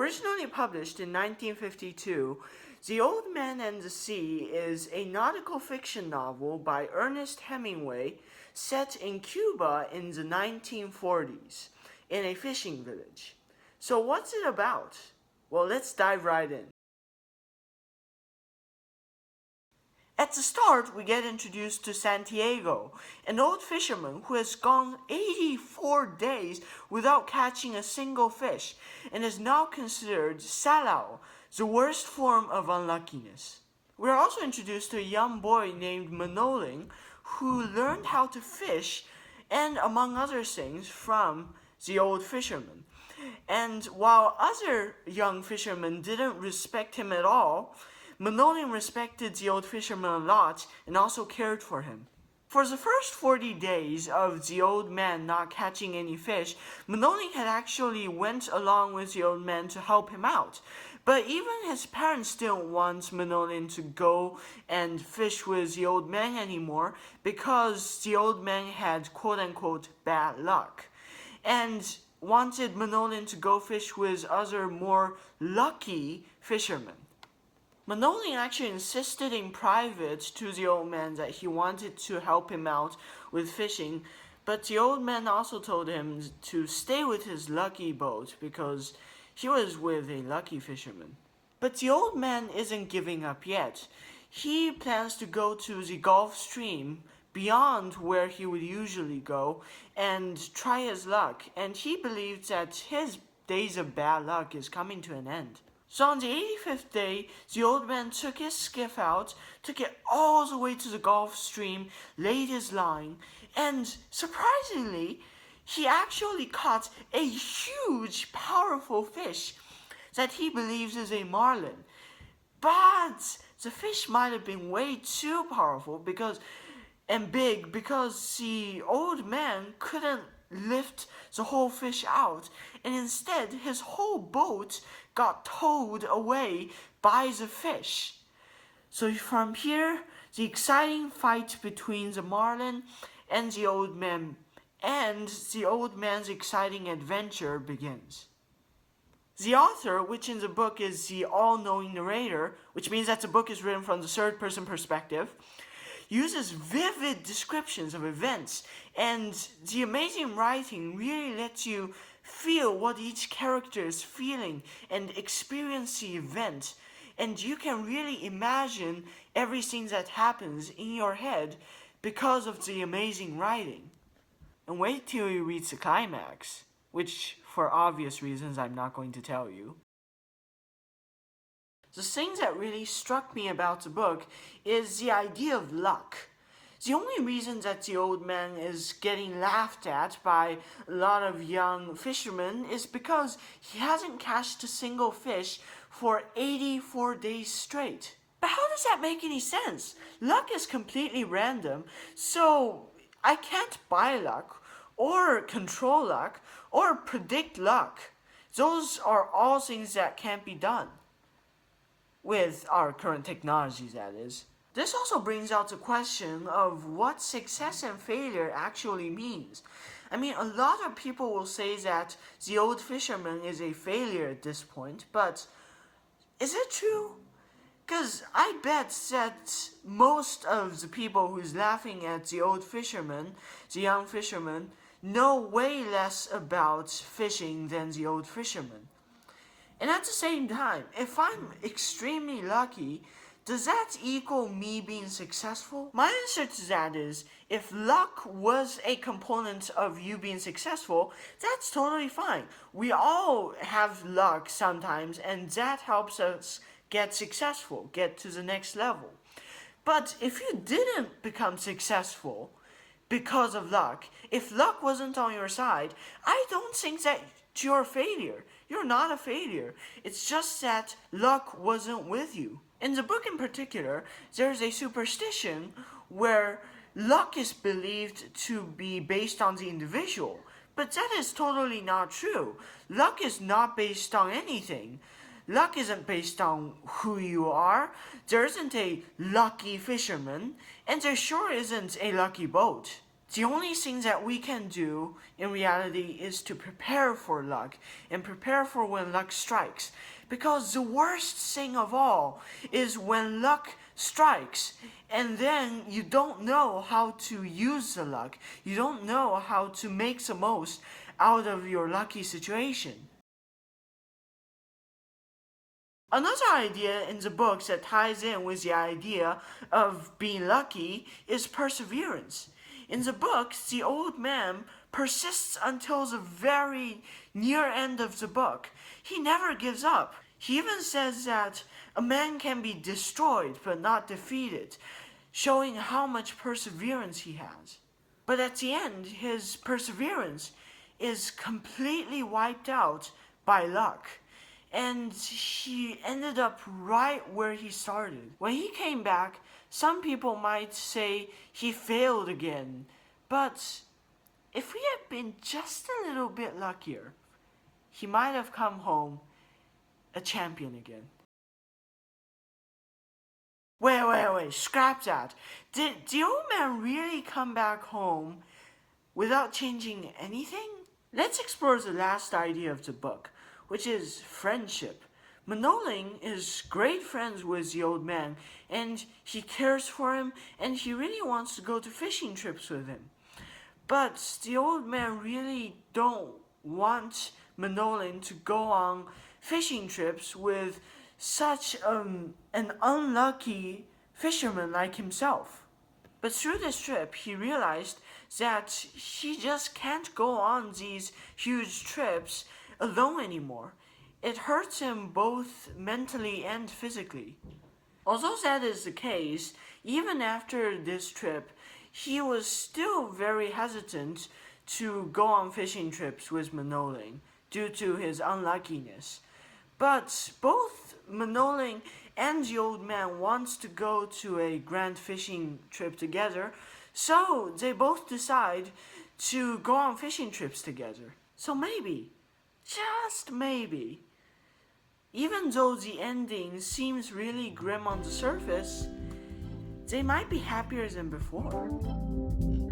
Originally published in 1952, The Old Man and the Sea is a nautical fiction novel by Ernest Hemingway set in Cuba in the 1940s, in a fishing village. So what's it about? Well, let's dive right in. At the start, we get introduced to Santiago, an old fisherman who has gone 84 days without catching a single fish and is now considered salao, the worst form of unluckiness. We are also introduced to a young boy named Manolin who learned how to fish and, among other things, from the old fisherman. And while other young fishermen didn't respect him at all, Manolin respected the old fisherman a lot and also cared for him. For the first 40 days of the old man not catching any fish, Manolin had actually went along with the old man to help him out. But even his parents didn't want Manolin to go and fish with the old man anymore because the old man had quote-unquote bad luck, and wanted Manolin to go fish with other more lucky fishermen. Manolin actually insisted in private to the old man that he wanted to help him out with fishing, but the old man also told him to stay with his lucky boat because he was with a lucky fisherman. But the old man isn't giving up yet. He plans to go to the Gulf Stream beyond where he would usually go and try his luck, and he believes that his days of bad luck is coming to an end. So on the 85th day, the old man took his skiff out, took it all the way to the Gulf Stream, laid his line, and surprisingly, he actually caught a huge, powerful fish that he believes is a marlin. But the fish might have been way too powerful and big because the old man couldn't lift the whole fish out, and instead his whole boat got towed away by the fish. So from here, the exciting fight between the marlin and the old man and the old man's exciting adventure begins. The author, which in the book is the all-knowing narrator, which means that the book is written from the third-person perspective, uses vivid descriptions of events, and the amazing writing really lets you feel what each character is feeling and experience the event, and you can really imagine everything that happens in your head because of the amazing writing. And wait till you reach the climax, which for obvious reasons I'm not going to tell you. The thing that really struck me about the book is the idea of luck. The only reason that the old man is getting laughed at by a lot of young fishermen is because he hasn't catched a single fish for 84 days straight. But how does that make any sense? Luck is completely random, so I can't buy luck, or control luck, or predict luck. Those are all things that can't be done with our current technologies, that is. This also brings out the question of what success and failure actually means. I mean, a lot of people will say that the old fisherman is a failure at this point, but is it true? Because I bet that most of the people who's laughing at the old fisherman, the young fisherman, know way less about fishing than the old fisherman. And at the same time, if I'm extremely lucky, does that equal me being successful? My answer to that is, if luck was a component of you being successful, that's totally fine. We all have luck sometimes, and that helps us get successful, get to the next level. But if you didn't become successful because of luck, if luck wasn't on your side, I don't think that you're a failure. You're not a failure. It's just that luck wasn't with you. In the book in particular, there's a superstition where luck is believed to be based on the individual, but that is totally not true. Luck is not based on anything. Luck isn't based on who you are. There isn't a lucky fisherman, and there sure isn't a lucky boat. The only thing that we can do in reality is to prepare for luck and prepare for when luck strikes. Because the worst thing of all is when luck strikes and then you don't know how to use the luck. You don't know how to make the most out of your lucky situation. Another idea in the book that ties in with the idea of being lucky is perseverance. In the book, the old man persists until the very near end of the book. He never gives up. He even says that a man can be destroyed but not defeated, showing how much perseverance he has. But at the end, his perseverance is completely wiped out by luck. And he ended up right where he started. When he came back, some people might say he failed again. But if we had been just a little bit luckier, he might have come home a champion again. Wait, scrap that. Did the old man really come back home without changing anything? Let's explore the last idea of the book, which is friendship. Manoling is great friends with the old man, and he cares for him, and he really wants to go to fishing trips with him. But the old man really don't want Manoling to go on fishing trips with such an unlucky fisherman like himself. But through this trip, he realized that he just can't go on these huge trips alone anymore. It hurts him both mentally and physically. Although that is the case, even after this trip, he was still very hesitant to go on fishing trips with Manoling due to his unluckiness. But both Manoling and the old man wants to go to a grand fishing trip together, so they both decide to go on fishing trips together. So maybe, just maybe, even though the ending seems really grim on the surface, they might be happier than before.